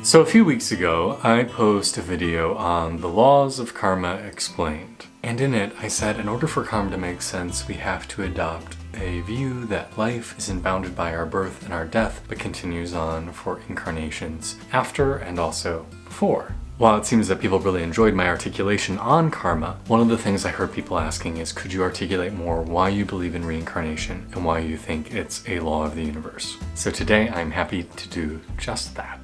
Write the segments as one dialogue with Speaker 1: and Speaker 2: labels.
Speaker 1: So a few weeks ago, I posted a video on the laws of karma explained. And in it, I said in order for karma to make sense, we have to adopt a view that life isn't bounded by our birth and our death, but continues on for incarnations after and also before. While it seems that people really enjoyed my articulation on karma, one of the things I heard people asking is, could you articulate more why you believe in reincarnation and why you think it's a law of the universe? So today I'm happy to do just that.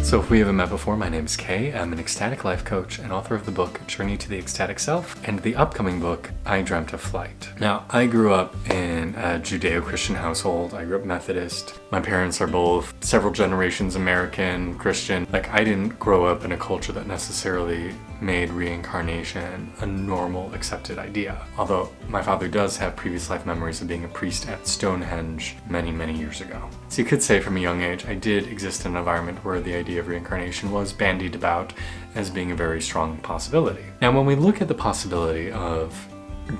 Speaker 1: So if we haven't met before, my name is Kay. I'm an ecstatic life coach and author of the book Journey to the Ecstatic Self and the upcoming book I Dreamt of Flight. Now, I grew up in a Judeo-Christian household. I grew up Methodist. My parents are both several generations American, Christian. I didn't grow up in a culture that necessarily made reincarnation a normal, accepted idea. Although my father does have previous life memories of being a priest at Stonehenge many, many years ago. So you could say from a young age, I did exist in an environment where the idea of reincarnation was bandied about as being a very strong possibility. Now, when we look at the possibility of,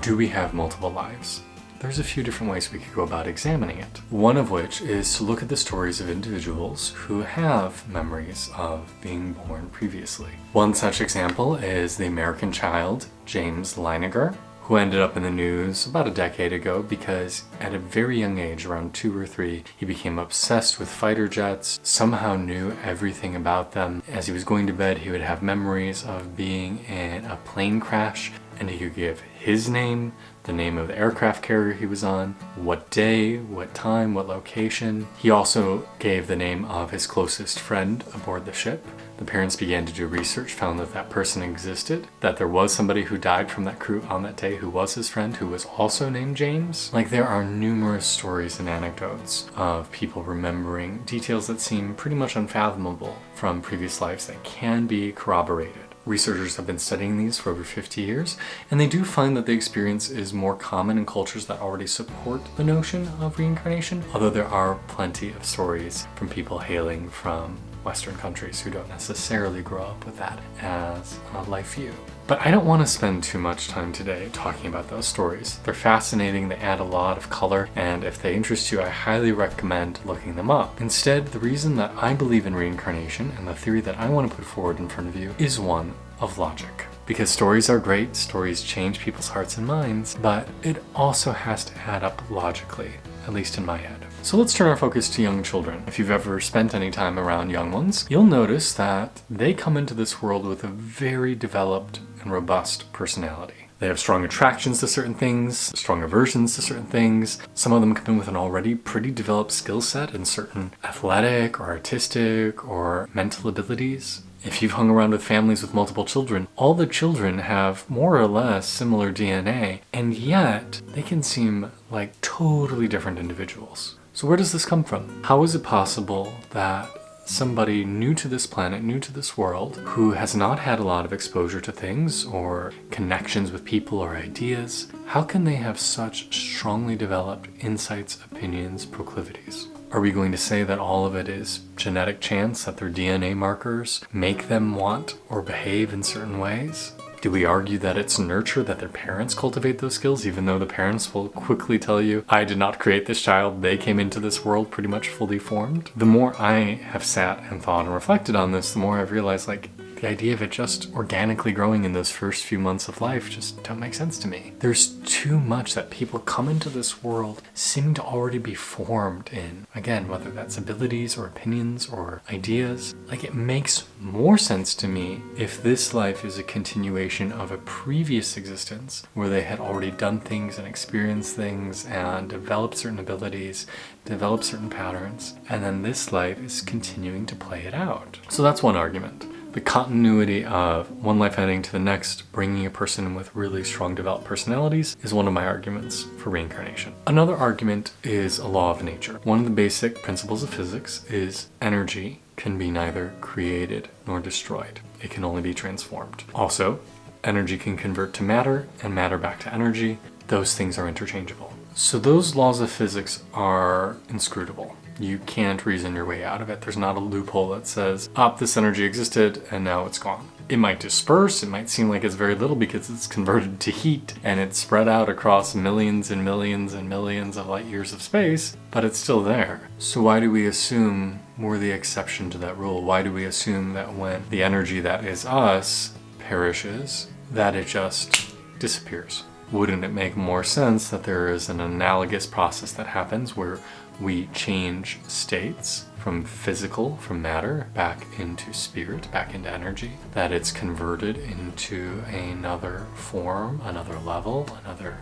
Speaker 1: do we have multiple lives? There's a few different ways we could go about examining it. One of which is to look at the stories of individuals who have memories of being born previously. One such example is the American child, James Leiniger, who ended up in the news about a decade ago because at a very young age, around 2 or 3, he became obsessed with fighter jets, somehow knew everything about them. As he was going to bed, he would have memories of being in a plane crash, and he could give his name, the name of the aircraft carrier he was on, what day, what time, what location. He also gave the name of his closest friend aboard the ship. The parents began to do research, found that that person existed, that there was somebody who died from that crew on that day who was his friend, who was also named James. There are numerous stories and anecdotes of people remembering details that seem pretty much unfathomable from previous lives that can be corroborated. Researchers have been studying these for over 50 years, and they do find that the experience is more common in cultures that already support the notion of reincarnation, although there are plenty of stories from people hailing from Western countries who don't necessarily grow up with that as a life view. But I don't want to spend too much time today talking about those stories. They're fascinating, they add a lot of color, and if they interest you, I highly recommend looking them up. Instead, the reason that I believe in reincarnation and the theory that I want to put forward in front of you is one of logic. Because stories are great, stories change people's hearts and minds, but it also has to add up logically, at least in my head. So let's turn our focus to young children. If you've ever spent any time around young ones, you'll notice that they come into this world with a very developed and robust personality. They have strong attractions to certain things, strong aversions to certain things. Some of them come in with an already pretty developed skill set in certain athletic or artistic or mental abilities. If you've hung around with families with multiple children, all the children have more or less similar DNA, and yet they can seem like totally different individuals. So where does this come from? How is it possible that somebody new to this planet, new to this world, who has not had a lot of exposure to things or connections with people or ideas, how can they have such strongly developed insights, opinions, proclivities? Are we going to say that all of it is genetic chance, that their DNA markers make them want or behave in certain ways? Do we argue that it's nurture, that their parents cultivate those skills, even though the parents will quickly tell you, I did not create this child, they came into this world pretty much fully formed? The more I have sat and thought and reflected on this, the more I've realized the idea of it just organically growing in those first few months of life just don't make sense to me. There's too much that people come into this world seeming to already be formed in. Again, whether that's abilities or opinions or ideas, it makes more sense to me if this life is a continuation of a previous existence where they had already done things and experienced things and developed certain abilities, developed certain patterns, and then this life is continuing to play it out. So that's one argument. The continuity of one life ending to the next, bringing a person in with really strong developed personalities, is one of my arguments for reincarnation. Another argument is a law of nature. One of the basic principles of physics is energy can be neither created nor destroyed. It can only be transformed. Also, energy can convert to matter and matter back to energy. Those things are interchangeable. So those laws of physics are inscrutable. You can't reason your way out of it. There's not a loophole that says, this energy existed and now it's gone. It might disperse, it might seem like it's very little because it's converted to heat and it's spread out across millions and millions and millions of light years of space, but it's still there. So why do we assume we're the exception to that rule? Why do we assume that when the energy that is us perishes, that it just disappears? Wouldn't it make more sense that there is an analogous process that happens where we change states from physical, from matter, back into spirit, back into energy, that it's converted into another form, another level, another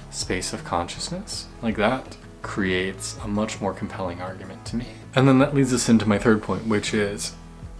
Speaker 1: space of consciousness? Like that creates a much more compelling argument to me. And then that leads us into my third point, which is,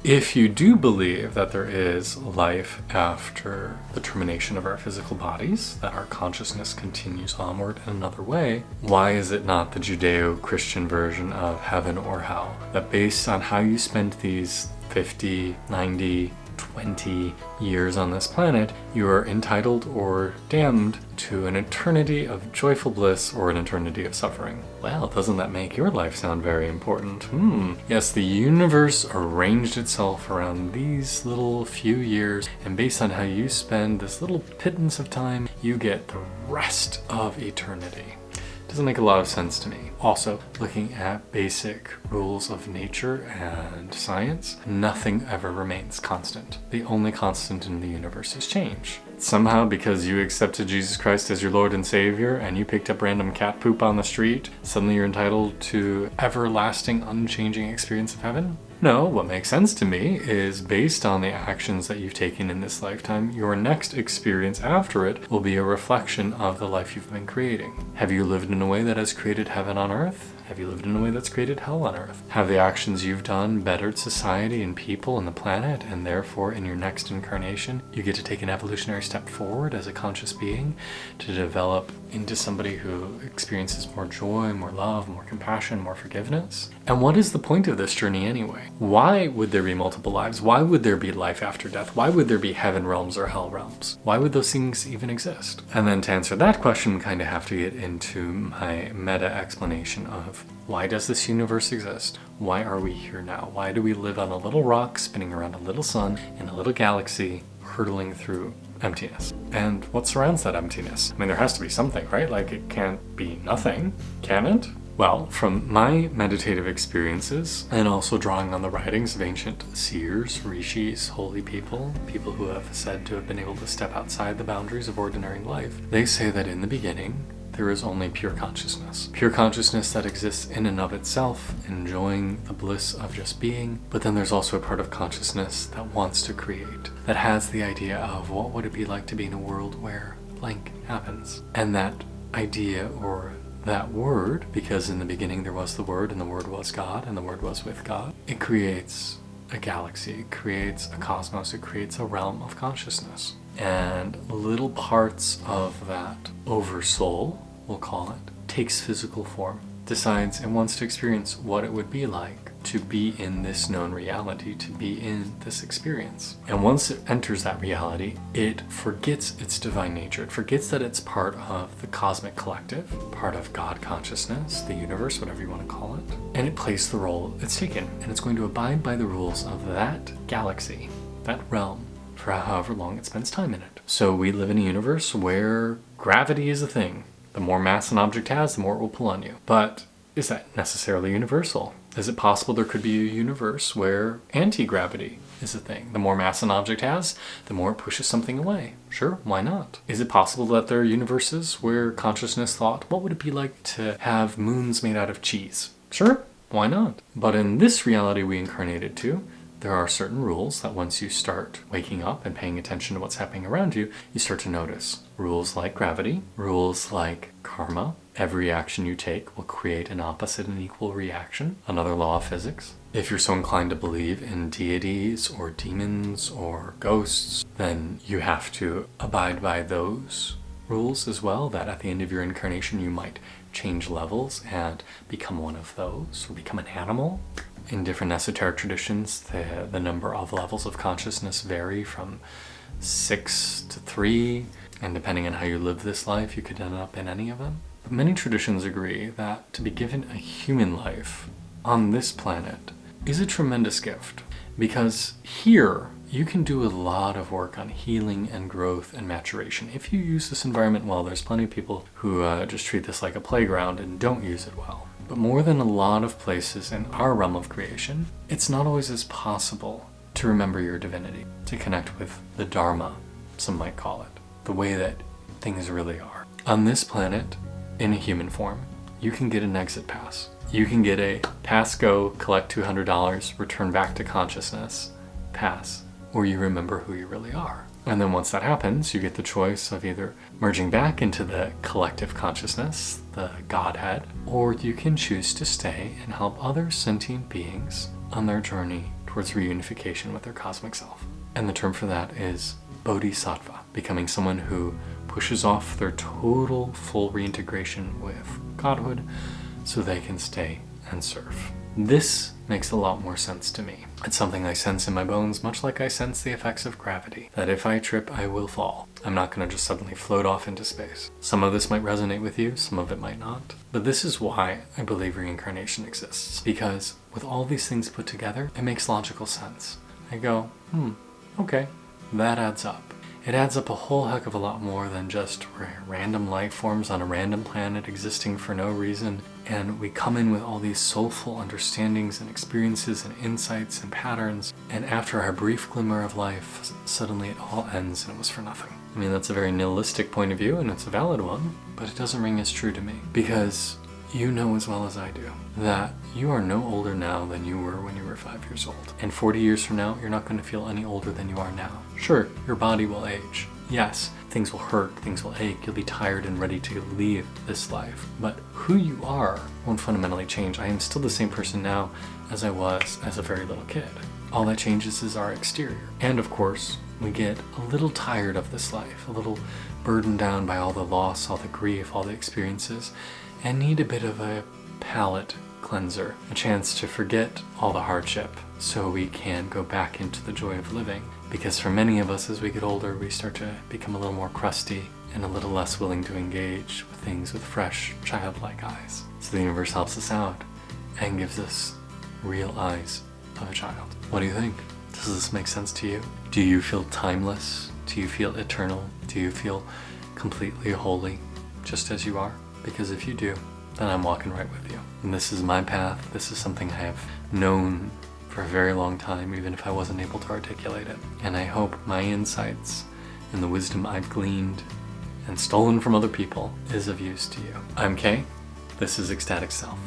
Speaker 1: if you do believe that there is life after the termination of our physical bodies, that our consciousness continues onward in another way, why is it not the Judeo-Christian version of heaven or hell? That based on how you spend these 50, 90, 20 years on this planet, you are entitled or damned to an eternity of joyful bliss or an eternity of suffering. Well, doesn't that make your life sound very important? Yes, the universe arranged itself around these little few years, and based on how you spend this little pittance of time, you get the rest of eternity. Doesn't make a lot of sense to me. Also, looking at basic rules of nature and science, nothing ever remains constant. The only constant in the universe is change. Somehow, because you accepted Jesus Christ as your Lord and Savior and you picked up random cat poop on the street, suddenly you're entitled to everlasting, unchanging experience of heaven? No, what makes sense to me is based on the actions that you've taken in this lifetime, your next experience after it will be a reflection of the life you've been creating. Have you lived in a way that has created heaven on earth? Have you lived in a way that's created hell on earth? Have the actions you've done bettered society and people and the planet, and therefore in your next incarnation you get to take an evolutionary step forward as a conscious being to develop into somebody who experiences more joy, more love, more compassion, more forgiveness? And what is the point of this journey anyway? Why would there be multiple lives? Why would there be life after death? Why would there be heaven realms or hell realms? Why would those things even exist? And then to answer that question, we kind of have to get into my meta explanation of why does this universe exist? Why are we here now? Why do we live on a little rock spinning around a little sun in a little galaxy hurtling through emptiness? And what surrounds that emptiness? I mean, there has to be something, right? Like, it can't be nothing, can it? Well, from my meditative experiences, and also drawing on the writings of ancient seers, rishis, holy people, people who have said to have been able to step outside the boundaries of ordinary life, they say that in the beginning, there is only pure consciousness. Pure consciousness that exists in and of itself, enjoying the bliss of just being. But then there's also a part of consciousness that wants to create, that has the idea of what would it be like to be in a world where blank happens. And that idea, or that word, because in the beginning there was the Word, and the Word was God, and the Word was with God, it creates a galaxy, it creates a cosmos, it creates a realm of consciousness. And little parts of that oversoul, we'll call it, takes physical form, decides it wants to experience what it would be like to be in this known reality, to be in this experience. And once it enters that reality, it forgets its divine nature. It forgets that it's part of the cosmic collective, part of God consciousness, the universe, whatever you want to call it. And it plays the role it's taken. And it's going to abide by the rules of that galaxy, that realm, for however long it spends time in it. So we live in a universe where gravity is a thing. The more mass an object has, the more it will pull on you. But is that necessarily universal? Is it possible there could be a universe where anti-gravity is a thing? The more mass an object has, the more it pushes something away. Sure, why not? Is it possible that there are universes where consciousness thought, what would it be like to have moons made out of cheese? Sure, why not? But in this reality we incarnated to, there are certain rules that once you start waking up and paying attention to what's happening around you, you start to notice. Rules like gravity, rules like karma. Every action you take will create an opposite and equal reaction. Another law of physics. If you're so inclined to believe in deities or demons or ghosts, then you have to abide by those rules as well, that at the end of your incarnation you might change levels and become one of those, or become an animal. In different esoteric traditions, the number of levels of consciousness vary from 6 to 3, and depending on how you live this life, you could end up in any of them. Many traditions agree that to be given a human life on this planet is a tremendous gift, because here you can do a lot of work on healing and growth and maturation. If you use this environment well, there's plenty of people who just treat this like a playground and don't use it well. But more than a lot of places in our realm of creation, it's not always as possible to remember your divinity, to connect with the Dharma, some might call it, the way that things really are. On this planet, in a human form, you can get an exit pass. You can get a pass, go, collect $200, return back to consciousness pass, where you remember who you really are. And then once that happens, you get the choice of either merging back into the collective consciousness, the Godhead, or you can choose to stay and help other sentient beings on their journey towards reunification with their cosmic self. And the term for that is Bodhisattva, becoming someone who pushes off their total full reintegration with Godhood so they can stay and serve. This makes a lot more sense to me. It's something I sense in my bones, much like I sense the effects of gravity, that if I trip, I will fall. I'm not going to just suddenly float off into space. Some of this might resonate with you, some of it might not. But this is why I believe reincarnation exists, because with all these things put together, it makes logical sense. I go, okay, that adds up. It adds up a whole heck of a lot more than just random life forms on a random planet existing for no reason, and we come in with all these soulful understandings and experiences and insights and patterns, and after our brief glimmer of life, suddenly it all ends and it was for nothing. I mean, that's a very nihilistic point of view, and it's a valid one, but it doesn't ring as true to me, because you know as well as I do that you are no older now than you were when you were 5 years old. And 40 years from now, you're not going to feel any older than you are now. Sure, your body will age. Yes, things will hurt, things will ache, you'll be tired and ready to leave this life. But who you are won't fundamentally change. I am still the same person now as I was as a very little kid. All that changes is our exterior. And of course, we get a little tired of this life, a little burdened down by all the loss, all the grief, all the experiences, and need a bit of a palate cleanser, a chance to forget all the hardship so we can go back into the joy of living. Because for many of us, as we get older, we start to become a little more crusty and a little less willing to engage with things with fresh, childlike eyes. So the universe helps us out and gives us real eyes of a child. What do you think? Does this make sense to you? Do you feel timeless? Do you feel eternal? Do you feel completely holy, just as you are? Because if you do, then I'm walking right with you. And this is my path. This is something I have known for a very long time, even if I wasn't able to articulate it. And I hope my insights and the wisdom I've gleaned and stolen from other people is of use to you. I'm Kay. This is Ecstatic Self.